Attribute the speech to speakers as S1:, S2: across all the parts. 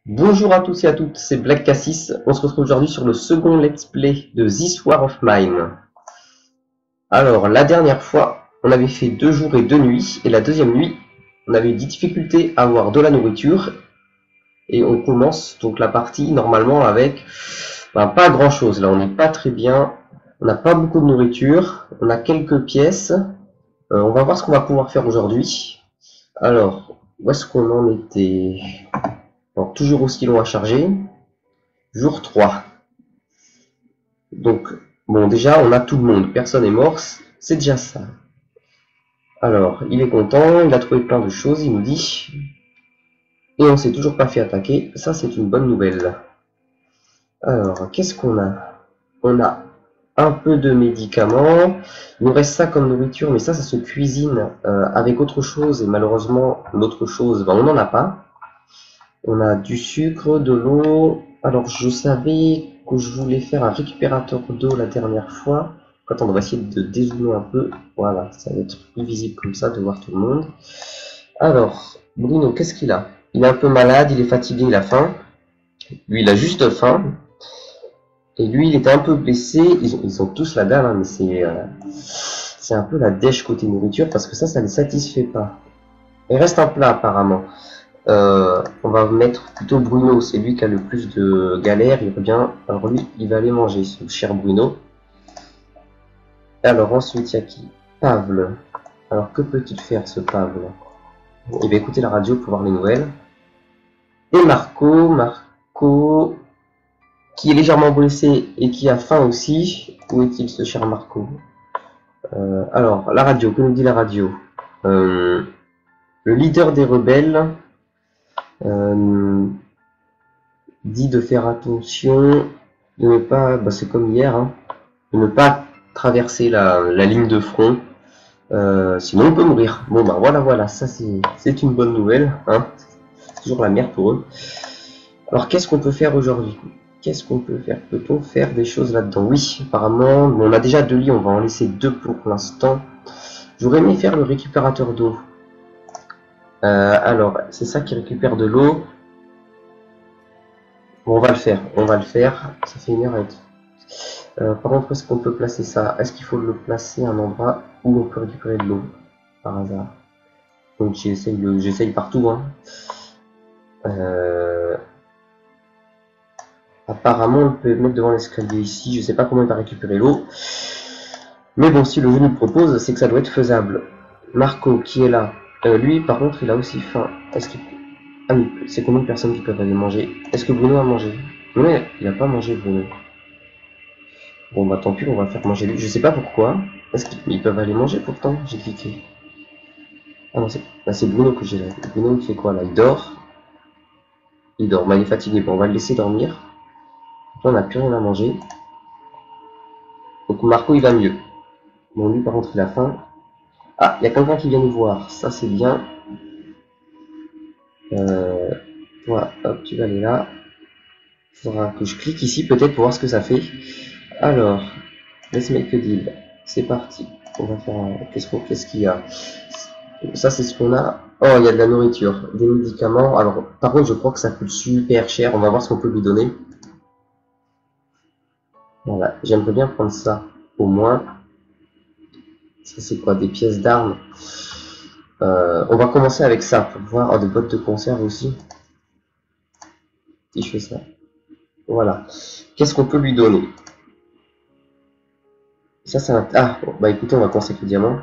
S1: Bonjour à tous et à toutes, c'est Black Cassis. On se retrouve aujourd'hui sur le second let's play de This War of Mine. Alors, la dernière fois, on avait fait 2 jours et 2 nuits, et la deuxième nuit, on avait eu des difficultés à avoir de la nourriture, et on commence donc la partie normalement avec pas grand chose. Là, on n'est pas très bien, on n'a pas beaucoup de nourriture, on a quelques pièces. On va voir ce qu'on va pouvoir faire aujourd'hui. Alors, où est-ce qu'on en était? Alors, toujours aussi long à charger. Jour 3. Donc, bon, déjà, on a tout le monde. Personne n'est mort. C'est déjà ça. Alors, il est content. Il a trouvé plein de choses, il nous dit. Et on s'est toujours pas fait attaquer. Ça, c'est une bonne nouvelle. Alors, qu'est-ce qu'on a? On a un peu de médicaments. Il nous reste ça comme nourriture, mais ça se cuisine avec autre chose. Et malheureusement, l'autre chose, on n'en a pas. On a du sucre, de l'eau. Alors, je savais que je voulais faire un récupérateur d'eau la dernière fois. Attends, on va essayer de dézoomer un peu. Voilà, ça va être plus visible comme ça, de voir tout le monde. Alors, Bruno, qu'est-ce qu'il a? Il est un peu malade, il est fatigué, il a faim. Lui, il a juste faim. Et lui, il était un peu blessé. Ils ont tous la dalle, hein, mais c'est un peu la dèche côté nourriture, parce que ça les satisfait pas. Il reste un plat, apparemment. On va mettre plutôt Bruno, c'est lui qui a le plus de galères, il revient, alors lui, il va aller manger, ce cher Bruno. Alors ensuite, il y a qui? Pavel. Alors que peut-il faire, ce Pavel? Il va écouter la radio pour voir les nouvelles. Et Marco, qui est légèrement blessé et qui a faim aussi. Où est-il, ce cher Marco? Alors, la radio, que nous dit la radio? Le leader des rebelles dit de faire attention, de ne pas, c'est comme hier, hein, de ne pas traverser la ligne de front, sinon on peut mourir. Bon voilà, ça c'est une bonne nouvelle, hein. C'est toujours la merde pour eux. Alors qu'est-ce qu'on peut faire aujourd'hui? Qu'est-ce qu'on peut faire? Peut-on faire des choses là-dedans? Oui, apparemment, on a déjà 2 lits, on va en laisser 2 pour l'instant. J'aurais aimé faire le récupérateur d'eau. Alors, c'est ça qui récupère de l'eau. Bon, on va le faire, ça fait 1 heure avec. Par contre, est-ce qu'on peut placer ça? Est-ce qu'il faut le placer à un endroit où on peut récupérer de l'eau, par hasard? Donc j'essaye partout, hein. Apparemment, on peut le mettre devant l'escalier ici, je sais pas comment il va récupérer l'eau. Mais bon, si le jeu nous propose, c'est que ça doit être faisable. Marco, qui est là, lui, par contre, il a aussi faim. Est-ce qu'il... Ah oui, c'est combien de personnes qui peuvent aller manger? Est-ce que Bruno a mangé? Non, il a pas mangé, Bruno. Bon bah tant pis, on va faire manger lui. Je sais pas pourquoi. Est-ce qu'ils peuvent aller manger pourtant? J'ai cliqué. Ah non, c'est Bruno que j'ai là. Bruno il fait quoi là? Il dort. Il dort, il est fatigué. Bon, on va le laisser dormir. Là, on n'a plus rien à manger. Donc Marco il va mieux. Bon lui par contre il a faim. Ah, il y a quelqu'un qui vient nous voir. Ça c'est bien. Voilà, hop, tu vas aller là. Il faudra que je clique ici peut-être pour voir ce que ça fait. Alors, let's make a deal. C'est parti. On va faire un... Qu'est-ce qu'il y a? Ça c'est ce qu'on a. Oh, il y a de la nourriture, des médicaments. Alors, par contre, je crois que ça coûte super cher. On va voir ce qu'on peut lui donner. Voilà, j'aimerais bien prendre ça, au moins. Ça c'est quoi? Des pièces d'armes. On va commencer avec ça pour voir. Oh, des boîtes de conserve aussi. Si je fais ça. Voilà. Qu'est-ce qu'on peut lui donner? Ça c'est un... Ah, bon, bah écoutez, on va commencer avec le diamant.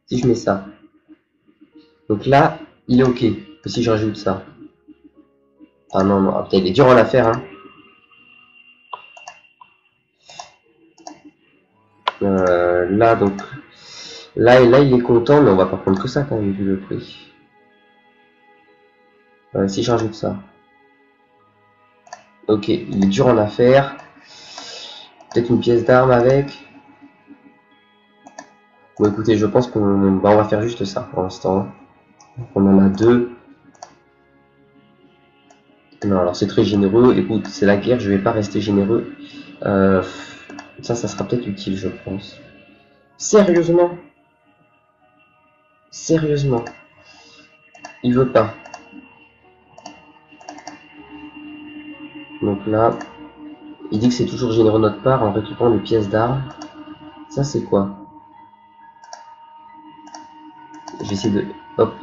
S1: Si je mets ça. Donc là, il est ok. Et si je rajoute ça? Ah non, non, putain, il est dur à la faire, hein. Là, donc, là, il est content, mais on va pas prendre que ça quand même, vu le prix. Si je rajoute ça. Ok, il est dur en affaires. Peut-être une pièce d'arme avec. Bon, écoutez, je pense qu'on va faire juste ça pour l'instant. On en a 2. Non, alors c'est très généreux. Écoute, c'est la guerre, je vais pas rester généreux. Ça sera peut-être utile, je pense. Sérieusement? Sérieusement? Il veut pas. Donc là, il dit que c'est toujours généreux de notre part en récupérant des pièces d'armes. Ça c'est quoi? Je vais essayer de... Hop,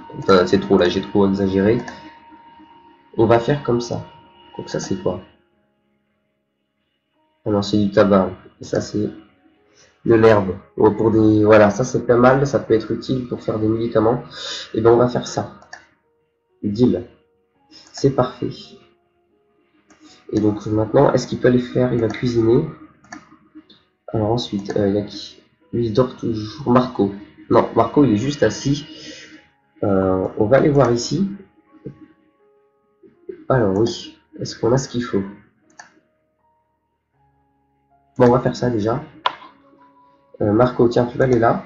S1: c'est trop là, j'ai trop exagéré. On va faire comme ça. Donc ça c'est quoi? Ah non, c'est du tabac. Et ça c'est de l'herbe. Pour des... Voilà, ça c'est pas mal, ça peut être utile pour faire des médicaments. Et ben on va faire ça. Deal. C'est parfait. Et donc maintenant, est-ce qu'il peut les faire? Il va cuisiner. Alors ensuite, il y a qui? Lui il dort toujours. Marco. Non, Marco il est juste assis. On va aller voir ici. Alors oui, est-ce qu'on a ce qu'il faut? Bon, on va faire ça déjà. Marco, tiens, tu vas aller là.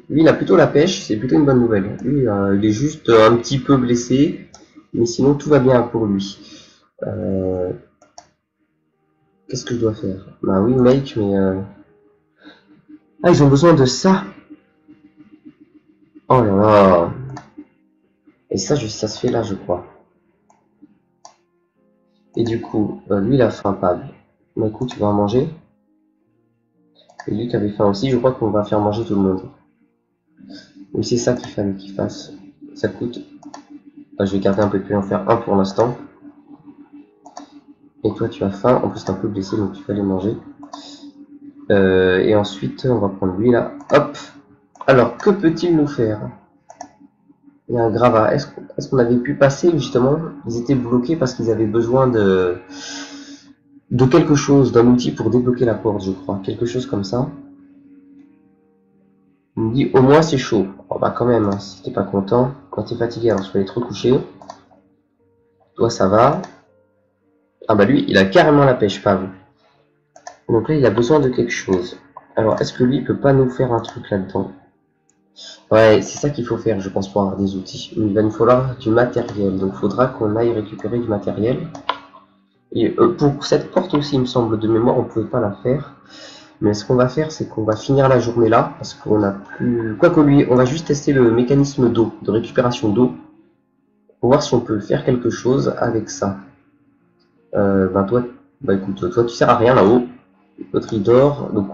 S1: Lui, il a plutôt la pêche, c'est plutôt une bonne nouvelle. Lui, il est juste un petit peu blessé, mais sinon tout va bien pour lui. Qu'est-ce que je dois faire? Bah oui, mec, mais... Ah, ils ont besoin de ça. Oh là là. Et ça, ça se fait là, je crois. Et du coup, lui, il a faim, pas. Bah écoute, tu vas en manger. Et lui qui avait faim aussi, je crois qu'on va faire manger tout le monde. Oui, c'est ça qu'il fallait qu'il fasse. Ça coûte. Bah, je vais garder un peu de plus en faire un pour l'instant. Et toi, tu as faim. En plus, t'es un peu blessé, donc tu vas aller manger. Et ensuite, on va prendre lui là. Hop. Alors, que peut-il nous faire? Il y a un gravat. Est-ce qu'on avait pu passer justement? Ils étaient bloqués parce qu'ils avaient besoin de quelque chose, d'un outil pour débloquer la porte, je crois. Quelque chose comme ça. Il me dit au moins c'est chaud. Oh bah quand même, hein, si t'es pas content, quand t'es fatigué, alors je vais aller te recoucher. Toi ça va. Ah bah lui, il a carrément la pêche, Pav. Donc là, il a besoin de quelque chose. Alors, est-ce que lui, il peut pas nous faire un truc là-dedans? Ouais, c'est ça qu'il faut faire, je pense, pour avoir des outils. Il va nous falloir du matériel. Donc, il faudra qu'on aille récupérer du matériel. Et pour cette porte aussi, il me semble, de mémoire, on pouvait pas la faire. Mais ce qu'on va faire, c'est qu'on va finir la journée là, parce qu'on a plus... Quoique lui, on va juste tester le mécanisme d'eau, de récupération d'eau, pour voir si on peut faire quelque chose avec ça. Ben toi, bah écoute, toi tu sers à rien là-haut. L'autre il dort, donc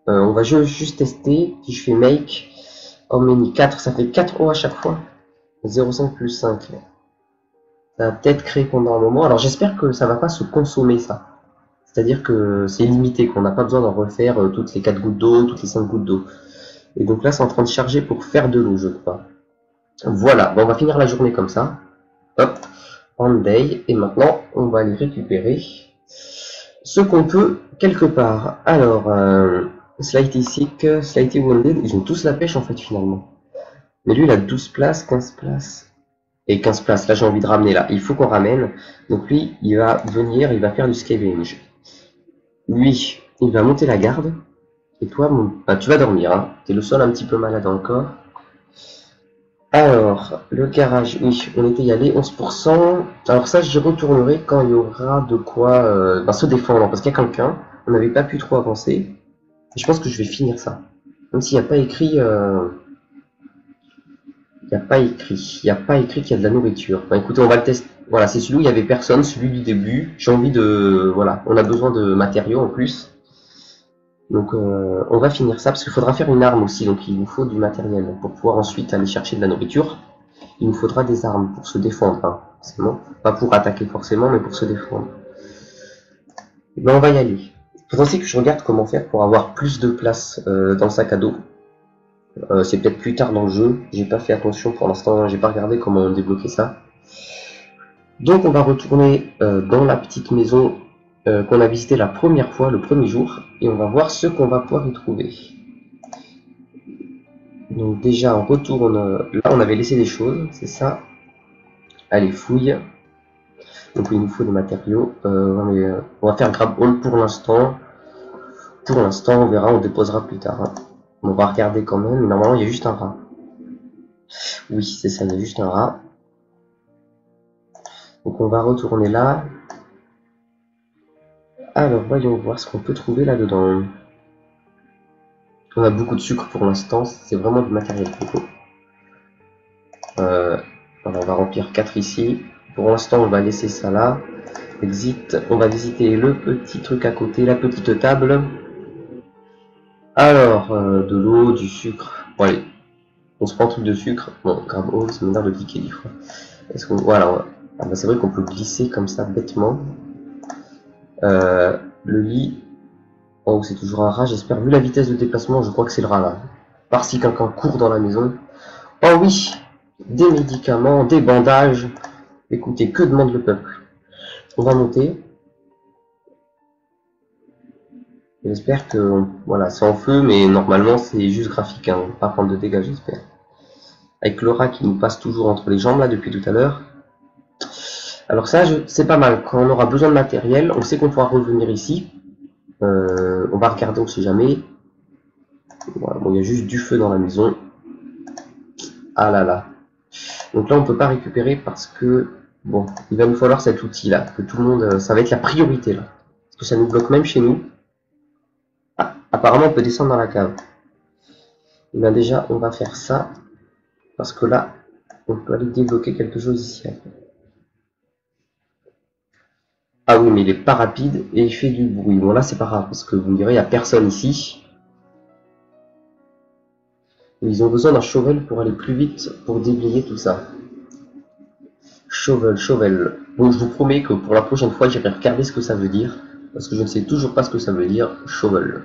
S1: on va juste tester. Si je fais make, how many 4, ça fait 4 O à chaque fois. 0,5 plus 5. Ça va peut-être créer pendant un moment. Alors j'espère que ça va pas se consommer ça. C'est-à-dire que c'est limité, qu'on n'a pas besoin d'en refaire toutes les 4 gouttes d'eau, toutes les 5 gouttes d'eau. Et donc là c'est en train de charger pour faire de l'eau, je crois. Voilà, bon, on va finir la journée comme ça. Hop, on day. Et maintenant on va aller récupérer ce qu'on peut quelque part. Alors, Slightly Sick, Slightly Wounded, ils ont tous la pêche en fait finalement. Mais lui il a 12 places, 15 places. Et 15 places, là j'ai envie de ramener là. Il faut qu'on ramène. Donc lui, il va venir, il va faire du scavenge. Lui, il va monter la garde. Et toi, bah, tu vas dormir. Hein. Tu es le seul un petit peu malade encore. Alors, le garage, oui, on était y allé, 11%. Alors ça, j'y retournerai quand il y aura de quoi se défendre. Parce qu'il y a quelqu'un, on n'avait pas pu trop avancer. Et je pense que je vais finir ça. Même s'il n'y a pas écrit... il n'y a pas écrit. Il n'y a pas écrit qu'il y a de la nourriture. Bah écoutez, on va le tester. Voilà, c'est celui où il n'y avait personne, celui du début. J'ai envie de... Voilà, on a besoin de matériaux en plus. Donc on va finir ça, parce qu'il faudra faire une arme aussi. Donc il nous faut du matériel. Pour pouvoir ensuite aller chercher de la nourriture, il nous faudra des armes pour se défendre. Hein, forcément. Pas pour attaquer forcément, mais pour se défendre. Et ben on va y aller. Il faudra aussi que je regarde comment faire pour avoir plus de place dans le sac à dos. C'est peut-être plus tard dans le jeu, j'ai pas fait attention pour l'instant, j'ai pas regardé comment débloquer ça. Donc on va retourner dans la petite maison qu'on a visitée la première fois, le premier jour, et on va voir ce qu'on va pouvoir y trouver. Donc déjà on retourne, là on avait laissé des choses, c'est ça. Allez, fouille. Donc il nous faut des matériaux, on va faire grab all pour l'instant. Pour l'instant on verra, on déposera plus tard. Hein. On va regarder quand même, mais normalement il y a juste un rat. Oui, c'est ça, il y a juste un rat. Donc on va retourner là. Alors voyons voir ce qu'on peut trouver là-dedans. On a beaucoup de sucre pour l'instant, c'est vraiment du matériel coco. Alors on va remplir 4 ici. Pour l'instant on va laisser ça là. Exit. On va visiter le petit truc à côté, la petite table. Alors, de l'eau, du sucre. Bon, allez, on se prend un truc de sucre. Bon, grave, oh, c'est m'énerve de cliquer des fois. Est-ce qu'on. Voilà, ah bah, c'est vrai qu'on peut glisser comme ça bêtement. Le lit. Oh, c'est toujours un rat, j'espère. Vu la vitesse de déplacement, je crois que c'est le rat là. Par si quelqu'un court dans la maison. Oh oui, des médicaments, des bandages. Écoutez, que demande le peuple? On va monter. J'espère que, voilà, c'est en feu, mais normalement c'est juste graphique, hein, pas prendre de dégâts, j'espère. Avec le rat qui nous passe toujours entre les jambes là depuis tout à l'heure. Alors ça, c'est pas mal. Quand on aura besoin de matériel, on sait qu'on pourra revenir ici. On va regarder, on sait jamais. Voilà, bon, il y a juste du feu dans la maison. Ah là là. Donc là, on peut pas récupérer parce que, bon, il va nous falloir cet outil là, que tout le monde, ça va être la priorité là. Parce que ça nous bloque même chez nous. Ah, apparemment, on peut descendre dans la cave. Et bien déjà, on va faire ça. Parce que là, on peut aller débloquer quelque chose ici. Ah oui, mais il est pas rapide et il fait du bruit. Bon là, c'est pas grave, parce que vous me direz, il n'y a personne ici. Ils ont besoin d'un shovel pour aller plus vite, pour déblayer tout ça. Shovel, shovel. Bon, je vous promets que pour la prochaine fois, j'irai regarder ce que ça veut dire. Parce que je ne sais toujours pas ce que ça veut dire, shovel.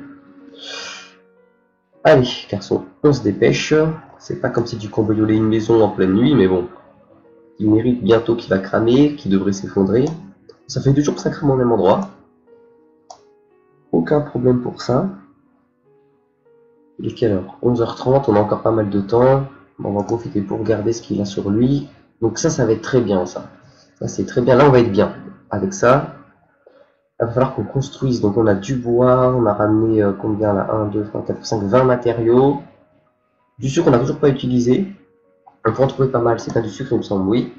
S1: Allez, garçon, on se dépêche. C'est pas comme si tu cambriolais une maison en pleine nuit, mais bon. Il mérite bientôt qu'il va cramer, qu'il devrait s'effondrer. Ça fait 2 jours que ça crame au même endroit. Aucun problème pour ça. Il est quelle heure? 11h30, on a encore pas mal de temps. On va profiter pour regarder ce qu'il a sur lui. Donc ça va être très bien ça. Ça c'est très bien, là on va être bien. Avec ça, il va falloir qu'on construise. Donc on a du bois, on a ramené combien là? 1, 2, 3, 4, 5, 20 matériaux. Du sucre on n'a toujours pas utilisé. On peut en trouver pas mal, c'est pas du sucre il me semble, oui.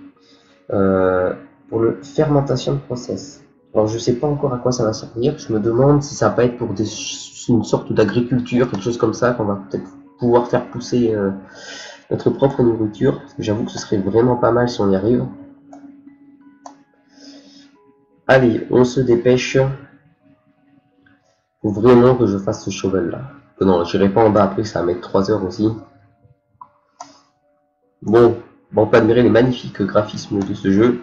S1: Pour le fermentation de process. Alors je sais pas encore à quoi ça va servir. Je me demande si ça va pas être pour une sorte d'agriculture, quelque chose comme ça, qu'on va peut-être pouvoir faire pousser notre propre nourriture. Parce que j'avoue que ce serait vraiment pas mal si on y arrive. Allez, on se dépêche. Faut vraiment que je fasse ce shovel là. Que non, j'irai pas en bas après, ça va mettre 3 heures aussi. Bon, on peut admirer les magnifiques graphismes de ce jeu.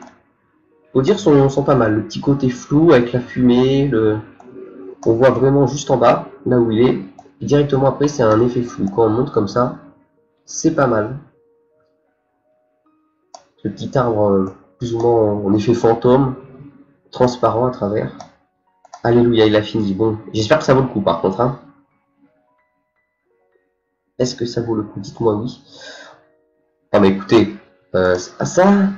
S1: Faut dire sont pas mal. Le petit côté flou avec la fumée, on voit vraiment juste en bas, là où il est. Et directement après, c'est un effet flou. Quand on monte comme ça, c'est pas mal. Ce petit arbre, plus ou moins en effet fantôme, transparent à travers. Alléluia, il a fini. Bon, j'espère que ça vaut le coup par contre. Hein. Est-ce que ça vaut le coup? Dites-moi oui. Ah mais écoutez, ça,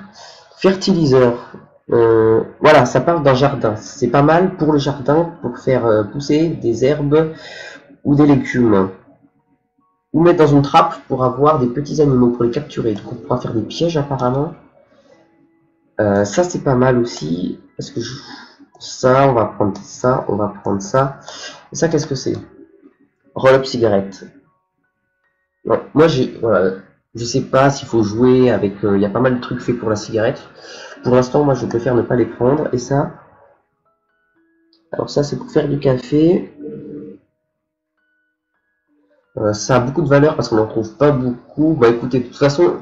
S1: fertiliseur. Voilà, ça part d'un jardin. C'est pas mal pour le jardin, pour faire pousser des herbes ou des légumes. Ou mettre dans une trappe pour avoir des petits animaux, pour les capturer. Donc on pourra faire des pièges apparemment. Ça c'est pas mal aussi. Parce que ça, on va prendre ça, on va prendre ça. Et ça, qu'est-ce que c'est? Roll-up cigarette. Non, moi voilà, je sais pas s'il faut jouer avec. Il y a pas mal de trucs faits pour la cigarette. Pour l'instant, moi je préfère ne pas les prendre. Et ça. Alors ça c'est pour faire du café. Ça a beaucoup de valeur parce qu'on n'en trouve pas beaucoup. Bah écoutez, de toute façon,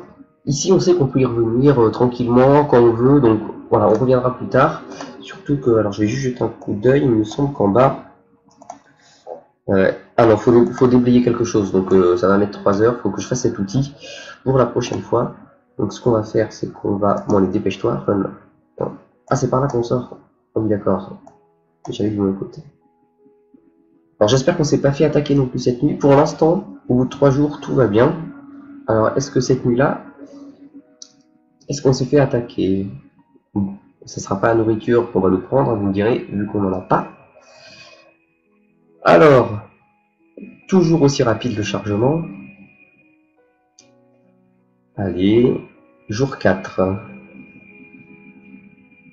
S1: ici on sait qu'on peut y revenir tranquillement quand on veut. Donc voilà, on reviendra plus tard. Surtout que, alors je vais juste jeter un coup d'œil, il me semble qu'en bas. Ah non, faut déblayer quelque chose. Donc ça va mettre 3 heures. Faut que je fasse cet outil pour la prochaine fois. Donc ce qu'on va faire, c'est qu'on va. Bon, allez, dépêche-toi. Ah, c'est par là qu'on sort. Ah oui, d'accord. J'avais du mon côté. Alors j'espère qu'on s'est pas fait attaquer non plus cette nuit. Pour l'instant, au bout de 3 jours, tout va bien. Alors est-ce que cette nuit-là, est-ce qu'on s'est fait attaquer? Ce sera pas la nourriture qu'on va nous prendre, vous me direz, vu qu'on n'en a pas. Alors, toujours aussi rapide le chargement. Allez, jour 4.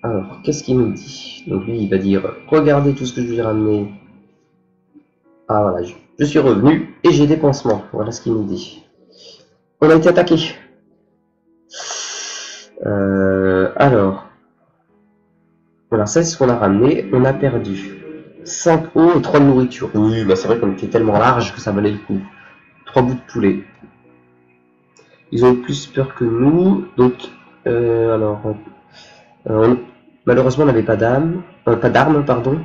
S1: Alors, qu'est-ce qu'il nous dit? Donc lui, il va dire, regardez tout ce que je vous ai ramené. Ah voilà, je suis revenu et j'ai des pansements. Voilà ce qu'il nous dit. On a été attaqué. Alors, voilà, Alors ça, c'est ce qu'on a ramené. On a perdu 5 eaux et 3 de nourriture. Oui, bah c'est vrai qu'on était tellement large que ça valait le coup. 3 bouts de poulet. Ils ont plus peur que nous. Donc, malheureusement, on n'avait pas d'armes, pardon.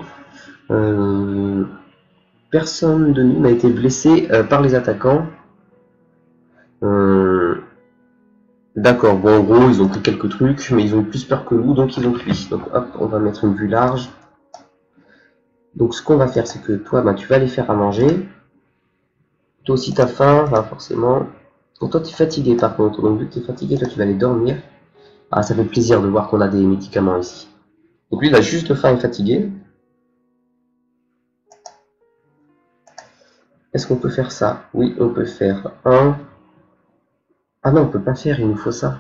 S1: Personne de nous n'a été blessé par les attaquants. D'accord, bon, en gros, ils ont pris quelques trucs, mais ils ont plus peur que nous, donc ils ont fui. Donc, hop, on va mettre une vue large. Donc, ce qu'on va faire, c'est que toi, bah, tu vas aller faire à manger. Toi aussi, t'as faim, bah, forcément. Donc, toi, tu es fatigué, par contre. Donc, vu que tu es fatigué, toi, tu vas aller dormir. Ah, ça fait plaisir de voir qu'on a des médicaments ici. Donc, lui, il a juste faim et fatigué. Est-ce qu'on peut faire ça? Oui, on peut faire un. Ah non, on peut pas faire, il nous faut ça.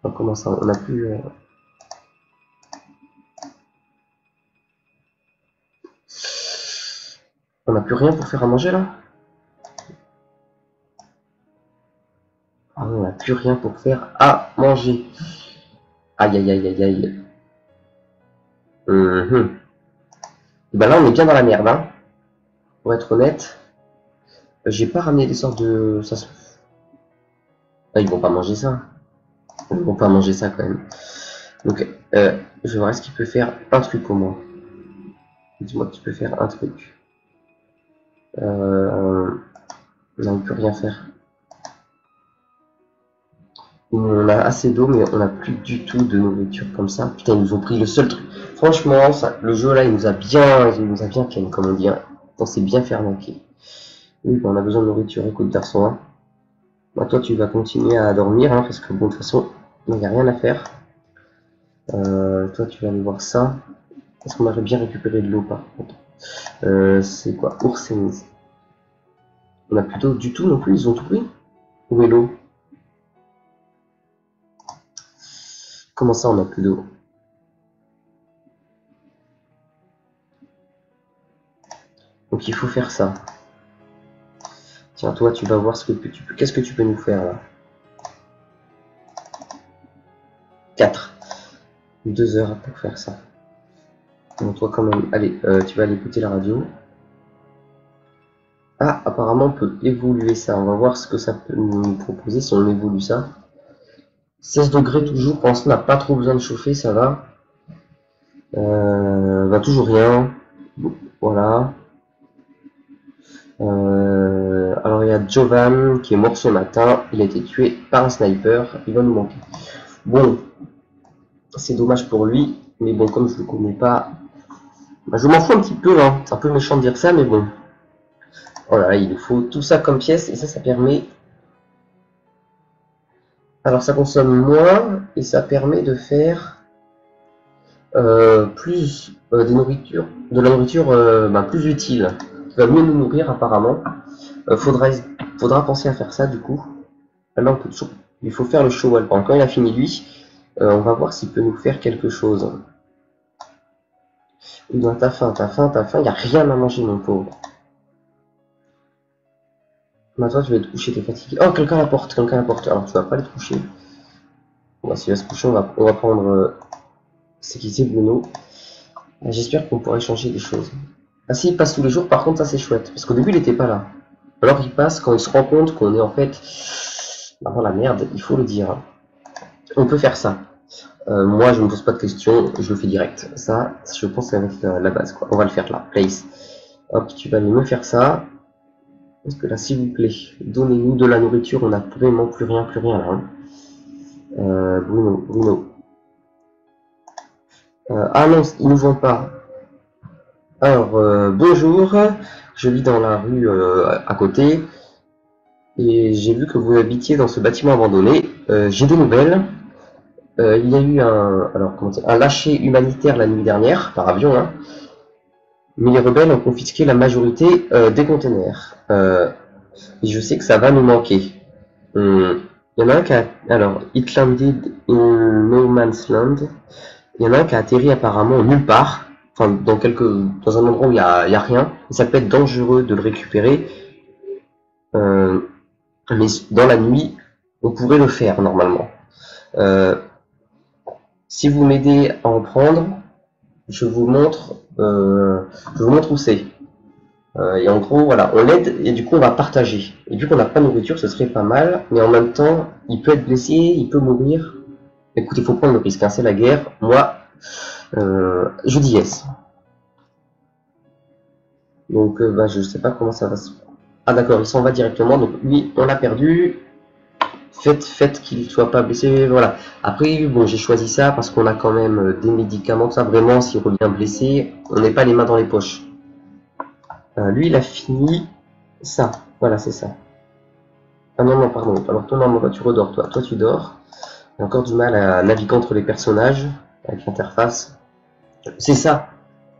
S1: Alors, comment ça? On n'a plus... On n'a plus rien pour faire à manger, là? Ah, on n'a plus rien pour faire à manger. Aïe, aïe, aïe, aïe, aïe. Et ben là, on est bien dans la merde, hein. Pour être honnête, j'ai pas ramené des sortes de... Ça se... Ah, ils vont pas manger ça. Ils vont pas manger ça, quand même. Donc, je vais voir, est-ce qu'il peut faire un truc au moins? Dis-moi que tu peux faire un truc. Non, il peut rien faire. On a assez d'eau, mais on n'a plus du tout de nourriture comme ça. Putain, ils nous ont pris le seul truc. Franchement, ça, le jeu là, il nous a bien ken, comme on dit. Hein. On s'est bien fait arnaquer. Oui, ben, on a besoin de nourriture. Écoute, garçon. Hein. Bah, toi, tu vas continuer à dormir, hein, parce que bon, de toute façon, il n'y a rien à faire. Toi, tu vas aller voir ça. Est-ce qu'on aurait bien récupéré de l'eau, par contre? C'est quoi? Oursens. On a plus d'eau du tout non plus, ils ont tout pris? Où est l'eau? Comment ça, on a plus d'eau? Donc il faut faire ça. Tiens, toi, tu vas voir ce que tu peux. Qu'est-ce que tu peux nous faire là? 4. 2 heures pour faire ça. Donc toi quand même, allez, tu vas aller écouter la radio. Ah, apparemment on peut évoluer ça. On va voir ce que ça peut nous proposer si on évolue ça. 16 degrés toujours, pour l'instant on n'a pas trop besoin de chauffer, ça va. Bah toujours rien. Voilà. Alors il y a Jovan qui est mort ce matin. Il a été tué par un sniper. Il va nous manquer. Bon, c'est dommage pour lui. Mais bon, comme je le connais pas, bah, je m'en fous un petit peu. Hein. C'est un peu méchant de dire ça, mais bon. Voilà, il faut tout ça comme pièce. Et ça permet... Alors ça consomme moins. Et ça permet de faire plus de la nourriture plus utile. Qui va mieux nous nourrir apparemment. Faudra penser à faire ça du coup. Là, on peut toujours... Il faut faire le cheval. Quand il a fini lui, on va voir s'il peut nous faire quelque chose. T'as faim, il n'y a rien à manger, mon pauvre. Maintenant, tu vas te coucher, t'es fatigué. Oh, quelqu'un à la porte. Alors, tu vas pas le coucher. Bon, s'il va se coucher, on va prendre... c'est qui c'est Bruno. J'espère qu'on pourra échanger des choses. Ah si, il passe tous les jours, par contre, ça c'est chouette. Parce qu'au début, il n'était pas là. Alors, il passe quand il se rend compte qu'on est en fait... dans la merde, il faut le dire. On peut faire ça. Moi, je ne me pose pas de questions, je le fais direct. Ça, je pense que ça va être la base, quoi. On va le faire là. Place. Hop, tu vas aller me faire ça. Parce que là, s'il vous plaît, donnez-nous de la nourriture. On n'a vraiment plus rien là. Hein. Bruno. Ah non, ils nous vendent pas. Alors, bonjour. Je vis dans la rue à côté. Et j'ai vu que vous habitiez dans ce bâtiment abandonné. J'ai des nouvelles. Il y a eu un lâcher humanitaire la nuit dernière, par avion, hein. Mais les rebelles ont confisqué la majorité des containers. Et je sais que ça va nous manquer. Il y en a un qui a... Alors, It landed in no man's land. Il y en a un qui a atterri apparemment nulle part. Enfin, dans un endroit où il y a rien. Et ça peut être dangereux de le récupérer. Mais dans la nuit, on pourrait le faire normalement. Si vous m'aidez à en prendre, je vous montre où c'est. Et en gros, voilà, on l'aide et du coup on va partager. Et vu qu'on n'a pas de nourriture, ce serait pas mal, mais en même temps, il peut être blessé, il peut mourir. Écoutez, il faut prendre le risque, hein, c'est la guerre. Moi, je dis yes. Donc, bah, je sais pas comment ça va se... Ah d'accord, il s'en va directement, donc lui, on l'a perdu. Faites qu'il soit pas blessé, voilà. Après, bon, j'ai choisi ça parce qu'on a quand même des médicaments, ça vraiment, s'il revient blessé, on n'est pas les mains dans les poches. Lui, il a fini ça, voilà, c'est ça. Ah non, non, pardon, alors ton arme, tu redors, toi tu dors. J'ai encore du mal à naviguer entre les personnages, avec l'interface. C'est ça.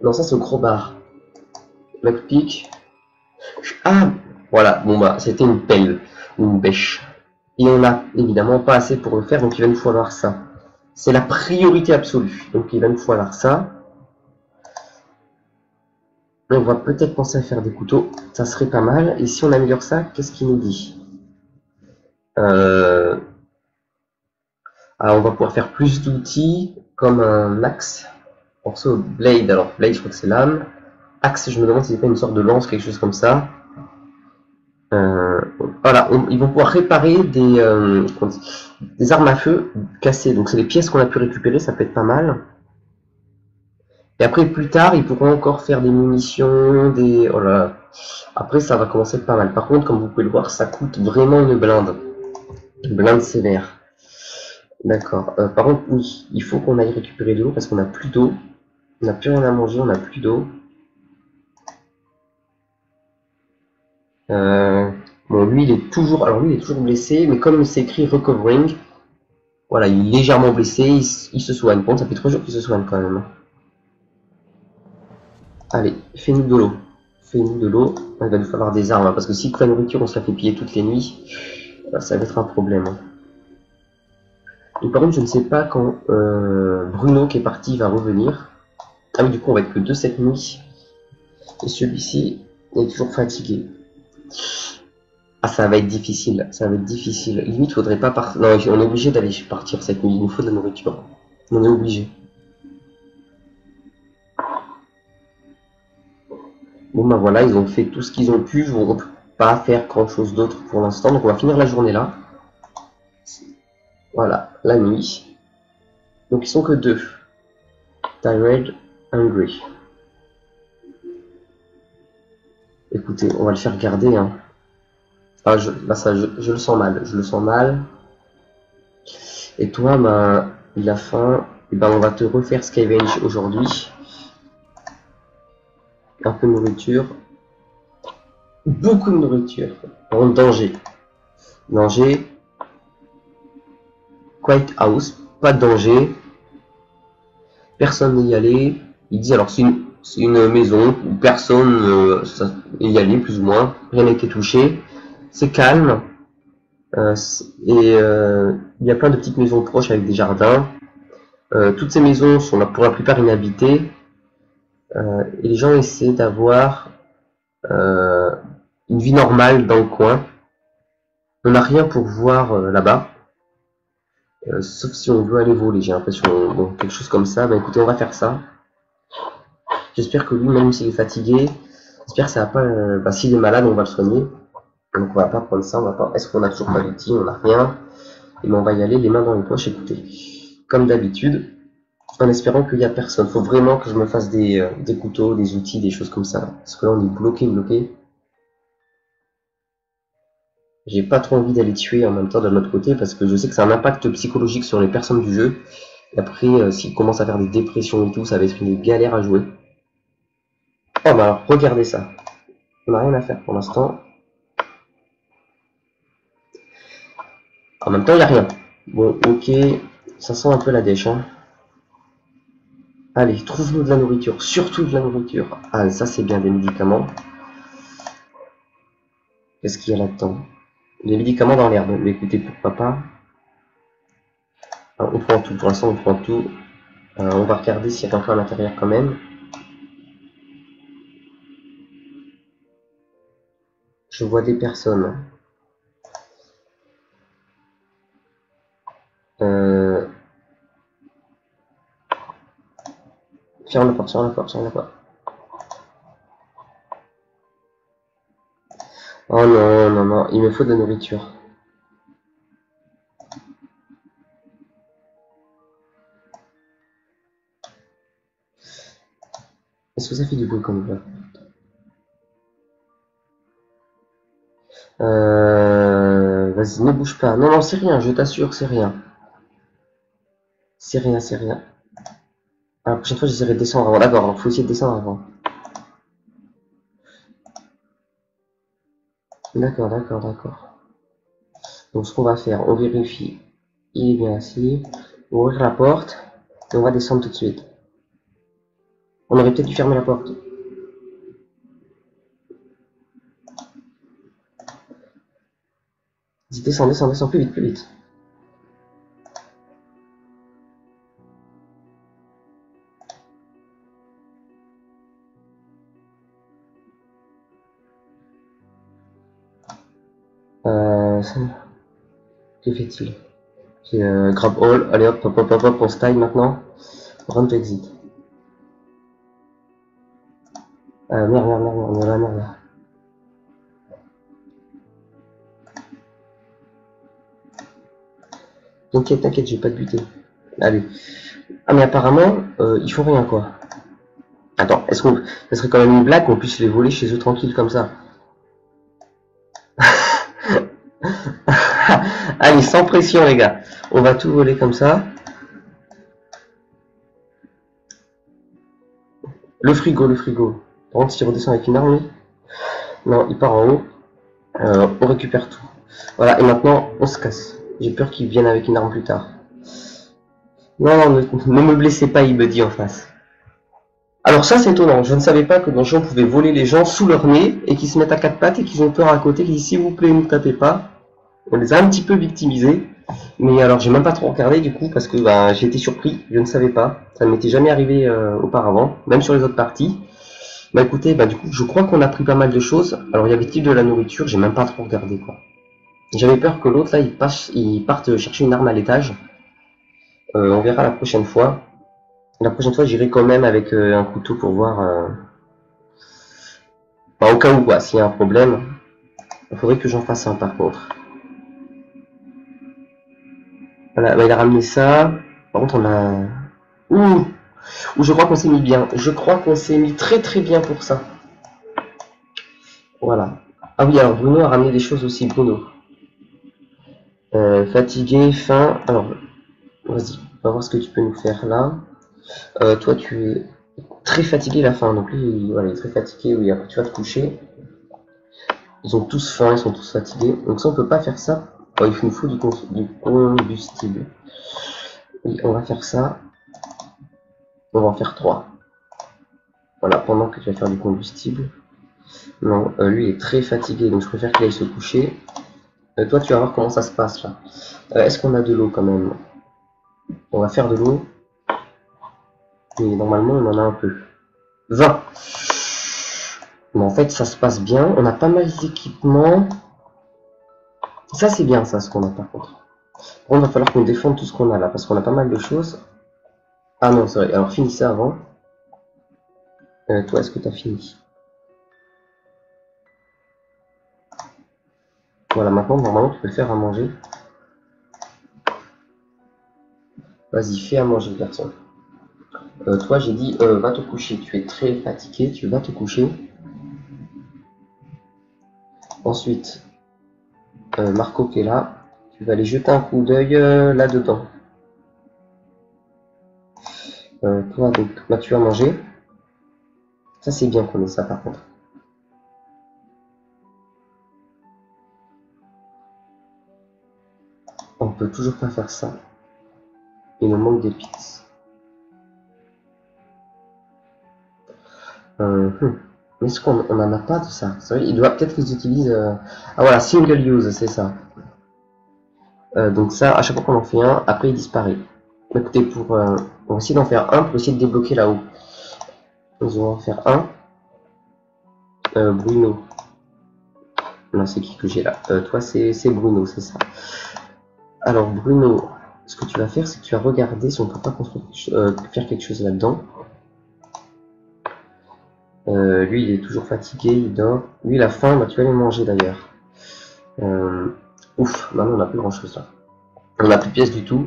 S1: Non, ça c'est au gros bar. Lockpick. Ah, voilà, bon bah, c'était une pelle, ou une bêche. Et on n'a évidemment pas assez pour le faire, donc il va nous falloir ça. C'est la priorité absolue, donc il va nous falloir ça. On va peut-être penser à faire des couteaux, ça serait pas mal. Et si on améliore ça, qu'est-ce qu'il nous dit? Alors on va pouvoir faire plus d'outils, comme un axe. Morceau blade, alors blade je crois que c'est lame. Axe, je me demande si c'est pas une sorte de lance, quelque chose comme ça. Voilà, ils vont pouvoir réparer des armes à feu cassées. Donc c'est les pièces qu'on a pu récupérer, ça peut être pas mal. Et après, plus tard, ils pourront encore faire des munitions, des... Oh là là. Après, ça va commencer à être pas mal. Par contre, comme vous pouvez le voir, ça coûte vraiment une blinde. Une blinde sévère. D'accord. Par contre, oui, il faut qu'on aille récupérer de l'eau parce qu'on n'a plus d'eau. On n'a plus rien à manger, on n'a plus d'eau. Euh, bon, lui, il est toujours... Alors, lui, il est toujours blessé, mais comme c'est écrit recovering, voilà, il est légèrement blessé, il se soigne. Bon, ça fait 3 jours qu'il se soigne quand même. Allez, fais-nous de l'eau. Fais-nous de l'eau. Il va nous falloir des armes, hein, parce que si la nourriture, on se la fait piller toutes les nuits, ça va être un problème. Et par contre, je ne sais pas quand Bruno, qui est parti, va revenir. Ah oui, du coup, on va être que 2 cette nuit. Et celui-ci est toujours fatigué. Ah, ça va être difficile. Ça va être difficile. Limite, faudrait pas partir. Non, on est obligé d'aller partir cette nuit. Il nous faut de la nourriture. On est obligé. Bon, ben voilà, ils ont fait tout ce qu'ils ont pu. On ne peut pas faire grand-chose d'autre pour l'instant. Donc, on va finir la journée là. Voilà, la nuit. Donc, ils sont que 2. Tired, hungry. Écoutez, on va le faire garder, hein. Ah, là, ça, je le sens mal. Je le sens mal. Et toi, ben, il a faim. Et ben, on va te refaire scavenge aujourd'hui. Un peu de nourriture. Beaucoup de nourriture. En danger. Danger. Quiet house. Pas de danger. Personne n'y allait. Il dit alors c'est une maison où personne n'y allait plus ou moins. Rien n'a été touché. C'est calme. Il y a plein de petites maisons proches avec des jardins. Toutes ces maisons sont pour la plupart inhabitées. Et les gens essaient d'avoir une vie normale dans le coin. On n'a rien pour voir là-bas. Sauf si on veut aller voler, j'ai l'impression. Donc quelque chose comme ça. Bah écoutez, on va faire ça. J'espère que lui, même s'il est fatigué, j'espère que ça va pas... bah, s'il est malade, on va le soigner. Donc on va pas prendre ça, on va pas... Est-ce qu'on a toujours pas d'outils? On n'a rien. Et ben on va y aller les mains dans les poches, écoutez. Comme d'habitude, en espérant qu'il n'y a personne. Faut vraiment que je me fasse des couteaux, des outils, des choses comme ça. Parce que là, on est bloqué. J'ai pas trop envie d'aller tuer en même temps de l'autre côté, parce que je sais que ça a un impact psychologique sur les personnes du jeu. Et après, s'ils commencent à faire des dépressions et tout, ça va être une galère à jouer. Oh bah alors, regardez ça. On n'a rien à faire pour l'instant. En même temps, il n'y a rien. Bon, ok. Ça sent un peu la dèche, hein. Allez, trouve-nous de la nourriture. Surtout de la nourriture. Ah, ça c'est bien, des médicaments. Qu'est-ce qu'il y a là-dedans? Des médicaments dans l'herbe. Mais écoutez, pourquoi pas. Alors, on prend tout. Pour l'instant, on prend tout. On va regarder s'il y a quelqu'un à l'intérieur quand même. Je vois des personnes. Euh, Ferme la porte, ferme la porte, ferme la porte. Oh non, non, non, il me faut de la nourriture. Est-ce que ça fait du bruit comme ça? Vas-y, ne bouge pas. Non, non, c'est rien, je t'assure, c'est rien. C'est rien, c'est rien. La prochaine fois, j'essaierai de descendre avant. D'accord, donc faut essayer de descendre avant. D'accord, d'accord, d'accord. Donc, ce qu'on va faire, on vérifie. Il est bien assis. On va ouvrir la porte. Et on va descendre tout de suite. On aurait peut-être dû fermer la porte. Vas-y, descends, descends, descends, plus vite, plus vite. Que fait-il? Grab all, allez hop, hop, hop, hop, hop, on style maintenant. Run to exit. Merde, merde, merde, merde, merde, merde. T'inquiète, t'inquiète, je vais pas te buter. Allez. Ah, mais apparemment, ils font rien, quoi. Attends, est-ce qu'on... Ça serait quand même une blague qu'on puisse les voler chez eux tranquille comme ça. Allez, sans pression, les gars. On va tout voler comme ça. Le frigo, le frigo. Par contre, s'il redescend avec une arme, non, il part en haut. On récupère tout. Voilà, et maintenant, on se casse. J'ai peur qu'il vienne avec une arme plus tard. Non, non, ne me blessez pas, il me dit en face. Alors ça, c'est étonnant. Je ne savais pas que dans le jeu, on pouvait voler les gens sous leur nez et qu'ils se mettent à quatre pattes et qu'ils ont peur à côté, qu'ils disent s'il vous plaît, ne tapez pas. On les a un petit peu victimisés. Mais alors, j'ai même pas trop regardé du coup parce que bah, j'ai été surpris. Je ne savais pas. Ça ne m'était jamais arrivé auparavant, même sur les autres parties. Bah écoutez, bah du coup, je crois qu'on a pris pas mal de choses. Alors, il y avait-il de la nourriture? J'ai même pas trop regardé quoi. J'avais peur que l'autre là, il parte chercher une arme à l'étage. On verra la prochaine fois. La prochaine fois, j'irai quand même avec un couteau pour voir. Enfin, au cas où, quoi, s'il y a un problème, il faudrait que j'en fasse un par contre. Voilà, bah, il a ramené ça. Par contre, on a. Ouh, je crois qu'on s'est mis bien. Je crois qu'on s'est mis très très bien pour ça. Voilà. Ah oui, alors Bruno a ramené des choses aussi, Bruno. Fatigué, faim. Alors, vas-y, on va voir ce que tu peux nous faire là. Toi, tu es très fatigué la faim. Donc lui, voilà, il est très fatigué. Oui, après tu vas te coucher. Ils ont tous faim, ils sont tous fatigués. Donc ça, on peut pas faire ça. Oh, il nous faut du combustible. Oui, on va faire ça. On va en faire 3. Voilà, pendant que tu vas faire du combustible. Non, lui est très fatigué, donc je préfère qu'il aille se coucher. Toi, tu vas voir comment ça se passe là. Est-ce qu'on a de l'eau quand même? On va faire de l'eau. Mais normalement, on en a un peu. 20. Mais en fait, ça se passe bien. On a pas mal d'équipements. Ça, c'est bien, ça, ce qu'on a par contre. Bon, il va falloir qu'on défende tout ce qu'on a là, parce qu'on a pas mal de choses. Ah non, c'est vrai. Alors, finis ça avant. Toi, est-ce que tu as fini? Voilà, maintenant, normalement, tu peux le faire à manger. Vas-y, fais à manger, garçon. Toi, j'ai dit, va te coucher. Tu es très fatigué, tu vas te coucher. Ensuite, Marco qui est là, tu vas aller jeter un coup d'œil là-dedans. Toi, donc, bah, tu vas manger. Ça, c'est bien qu'on ait ça, par contre. On peut toujours pas faire ça. Il nous manque des pizzas. Mais est-ce qu'on en a pas de ça? C'est vrai, il doit peut-être qu'ils utilisent. Ah voilà, single use, c'est ça. Donc ça, à chaque fois qu'on en fait un, après il disparaît. Écoutez, on va essayer d'en faire un pour essayer de débloquer là-haut. Nous allons en faire un. Bruno. Non, c'est qui que j'ai là? Toi, c'est Bruno, c'est ça. Alors Bruno, ce que tu vas faire, c'est que tu vas regarder si on peut pas construire faire quelque chose là-dedans. Lui, il est toujours fatigué, il dort. Lui, il a faim, bah, tu vas aller manger d'ailleurs. Ouf, maintenant on n'a plus grand chose là. On n'a plus de pièces du tout.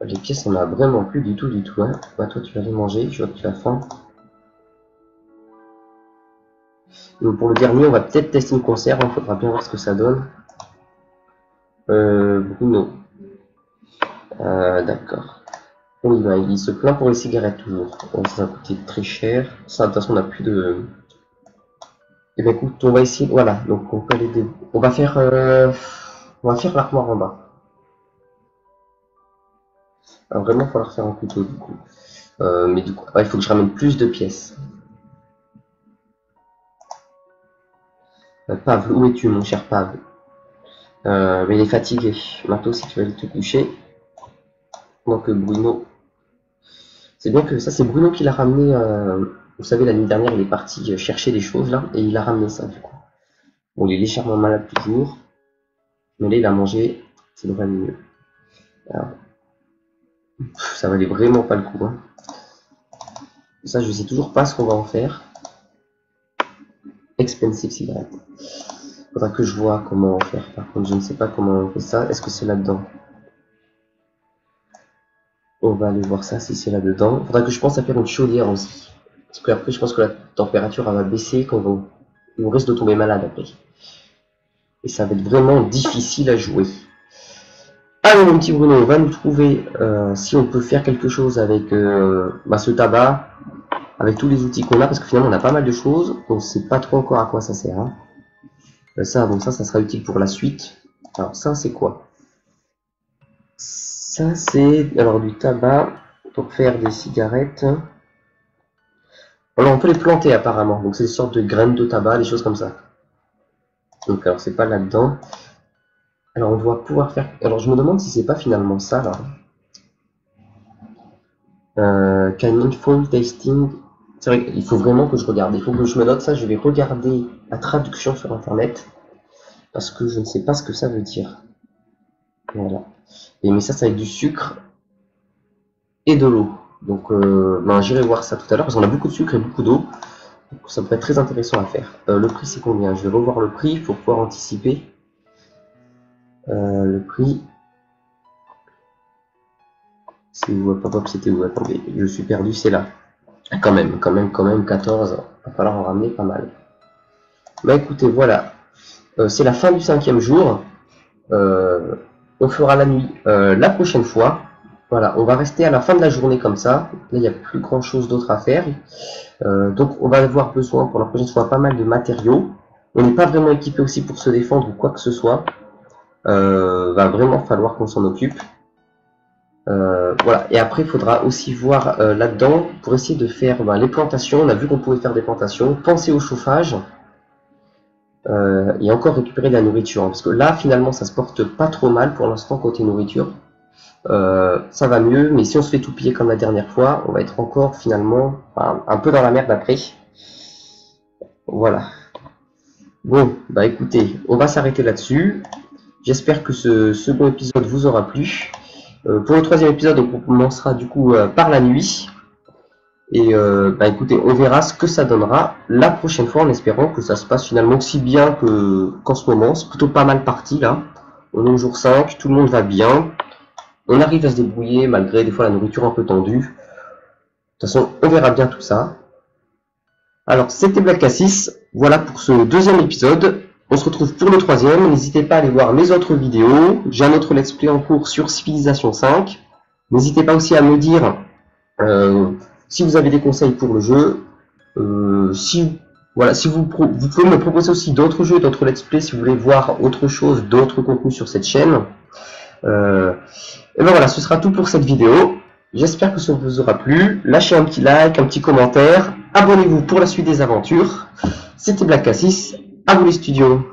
S1: Les pièces, on a vraiment plus du tout, hein. Bah, toi, tu vas aller manger, je vois que tu as faim. Donc, pour le dernier, on va peut-être tester une conserve, il faudra bien voir ce que ça donne. Bruno. D'accord. Oui, bah, il se plaint pour les cigarettes toujours. Ça va coûter très cher. Ça, de toute façon, on n'a plus de... Eh bien, écoute, on va essayer... Voilà, donc on peut aller... On va faire l'armoire en bas. Alors, vraiment, il va falloir faire un couteau, du coup. Mais du coup, il faut que je ramène plus de pièces. Pavel, où es-tu, mon cher Pavel? Mais il est fatigué. Maintenant, si tu vas aller te coucher. Donc, Bruno... C'est bien que ça, c'est Bruno qui l'a ramené. Vous savez, la nuit dernière, il est parti chercher des choses là, et il a ramené ça du coup. Bon, il est légèrement malade toujours, mais là, il a mangé, c'est devrait aller mieux. Alors, ça valait vraiment pas le coup. Hein. Ça, je sais toujours pas ce qu'on va en faire. Expensive cigarette. Faudra que je vois comment en faire. Par contre, je ne sais pas comment on fait ça. Est-ce que c'est là-dedans? On va aller voir ça si c'est là-dedans. Faudra que je pense à faire une chaudière aussi. Parce que après, je pense que la température elle va baisser quand on risque de tomber malade après. Et ça va être vraiment difficile à jouer. Allez mon petit Bruno, on va nous trouver si on peut faire quelque chose avec ce tabac, avec tous les outils qu'on a, parce que finalement on a pas mal de choses, on ne sait pas trop encore à quoi ça sert. Hein. Ça sera utile pour la suite. Alors ça c'est quoi? Ça c'est alors du tabac pour faire des cigarettes. Alors on peut les planter apparemment, donc c'est des sortes de graines de tabac, des choses comme ça. Donc alors c'est pas là-dedans. Alors on doit pouvoir faire... Alors je me demande si c'est pas finalement ça là. Can full tasting... C'est vrai qu'il faut vraiment que je regarde. Il faut que je me note ça. Je vais regarder la traduction sur internet. Parce que je ne sais pas ce que ça veut dire. Voilà. Et mais ça avec du sucre et de l'eau. Donc j'irai voir ça tout à l'heure. Parce qu'on a beaucoup de sucre et beaucoup d'eau. Donc ça pourrait être très intéressant à faire. Le prix c'est combien? Je vais revoir le prix pour pouvoir anticiper. Le prix... C'est où? Pop-up, c'était où? Attendez, je suis perdu, c'est là. Quand même, 14. Il va falloir en ramener pas mal. Bah écoutez, voilà. C'est la fin du 5e jour. On fera la nuit la prochaine fois. Voilà, on va rester à la fin de la journée comme ça. Là, il n'y a plus grand chose d'autre à faire. Donc, on va avoir besoin pour la prochaine fois pas mal de matériaux. On n'est pas vraiment équipé aussi pour se défendre ou quoi que ce soit. Va vraiment falloir qu'on s'en occupe. Voilà, et après il faudra aussi voir là-dedans pour essayer de faire les plantations. On a vu qu'on pouvait faire des plantations, penser au chauffage et encore récupérer de la nourriture, hein, parce que là finalement ça se porte pas trop mal pour l'instant côté nourriture. Ça va mieux, mais si on se fait tout piller comme la dernière fois, on va être encore finalement un peu dans la merde après. Voilà. Bon, bah écoutez, on va s'arrêter là-dessus. J'espère que ce second épisode vous aura plu. Pour le 3e épisode, on commencera du coup par la nuit. Et écoutez, on verra ce que ça donnera la prochaine fois en espérant que ça se passe finalement aussi bien qu'en ce moment. C'est plutôt pas mal parti là. On est au jour 5, tout le monde va bien. On arrive à se débrouiller malgré des fois la nourriture un peu tendue. De toute façon, on verra bien tout ça. Alors, c'était Black Cassis. Voilà pour ce 2e épisode. On se retrouve pour le 3e. N'hésitez pas à aller voir mes autres vidéos. J'ai un autre let's play en cours sur Civilization 5. N'hésitez pas aussi à me dire si vous avez des conseils pour le jeu. Si vous pouvez me proposer aussi d'autres jeux, d'autres let's play si vous voulez voir autre chose, d'autres contenus sur cette chaîne. Et ben voilà, ce sera tout pour cette vidéo. J'espère que ça vous aura plu. Lâchez un petit like, un petit commentaire. Abonnez-vous pour la suite des aventures. C'était Black Cassis. À vous les studios.